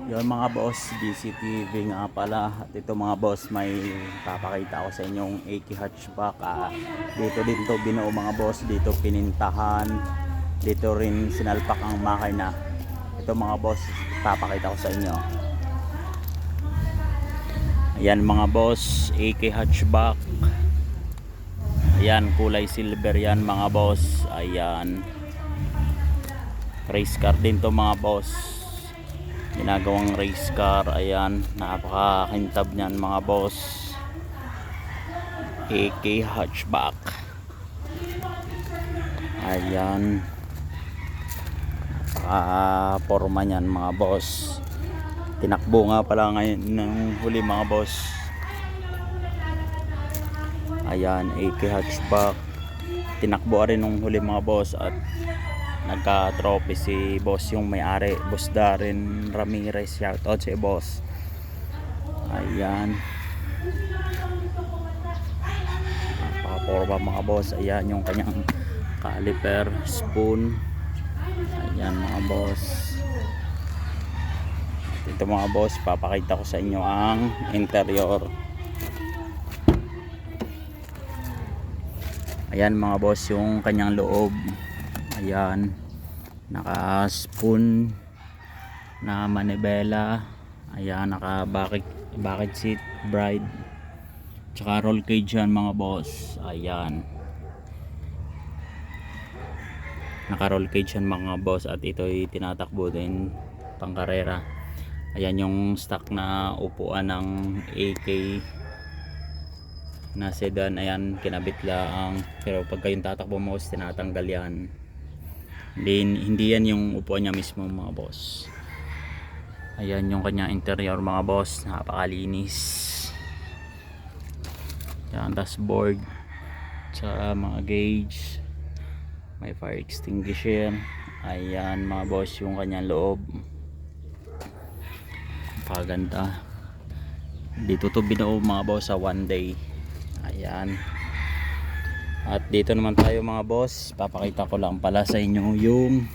Yon mga boss, DCTV nga pala. At ito mga boss, may papakita ko sa inyong AK hatchback. Dito din to binuo mga boss, dito pinintahan, dito rin sinalpak ang makina. Ito mga boss, papakita ko sa inyo. Ayan mga boss, AK hatchback. Ayan, kulay silver yan mga boss. Ayan, race car din to mga boss, ginagawang race car. Ayan, napakakintab niyan mga boss. AK hatchback. Ayan, napaka-forma niyan mga boss. Tinakbo nga pala ngayon ng huli mga boss. Ayan, AK hatchback. Tinakbo rin nung huli mga boss at nagka-trophy si boss yung may-ari, Boss Darren Ramirez. Shoutout si boss. Ayan, napaka-forma mga boss. Ayan yung kanyang caliper, spoon. Ayan mga boss. At ito mga boss, papakita ko sa inyo ang interior. Ayan mga boss yung kanyang loob. Ayan, naka spoon na manibela. Ayan, naka bucket seat bride, tsaka roll cage yan mga boss. Ayan, naka roll cage yan mga boss. At ito'y tinatakbo din pang karera. Ayan yung stock na upuan ng AK na sedan. Ayan, kinabit lang, pero pagka yung tatakbo mo, tinatanggal yan. Hindi yan yung upuan niya mismo mga boss. Ayan yung kanya interior mga boss, napakalinis. Yan, dashboard sa mga gauge, may fire extinguisher. Ayan mga boss yung kanyang loob, napakaganda. Dito to binuo mga boss sa one day. Ayan, at dito naman tayo mga boss, papakita ko lang pala sa inyo yung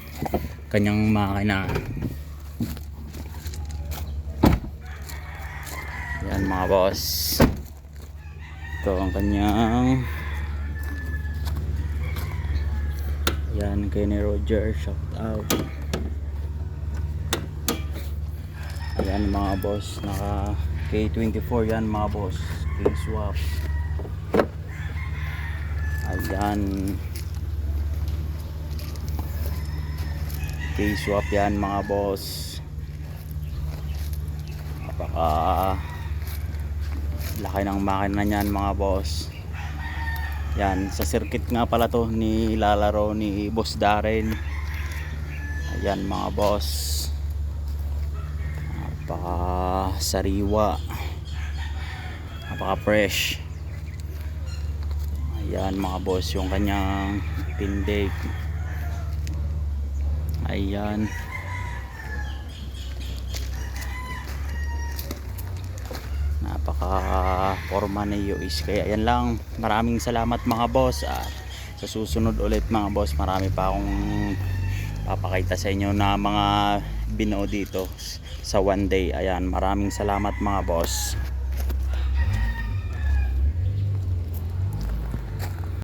kanyang makina. Yan mga boss, ito ang kanyang, yan kay ni Roger, shout out. Ayan mga boss, naka K24 yan mga boss, K-swap. Ayan, K-swap yan mga boss. Napaka laki ng makina niyan mga boss. Yan, sa circuit nga pala to ni lalaro ni Boss Darren. Ayan mga boss, napaka sariwa, napaka fresh. Ayan mga boss yung kanyang tindig. Ayan, napaka forma ni US. Kaya yan lang, maraming salamat mga boss. Sa susunod ulit mga boss, marami pa akong papakita sa inyo na mga binuo dito sa one day. Ayan, maraming salamat mga boss.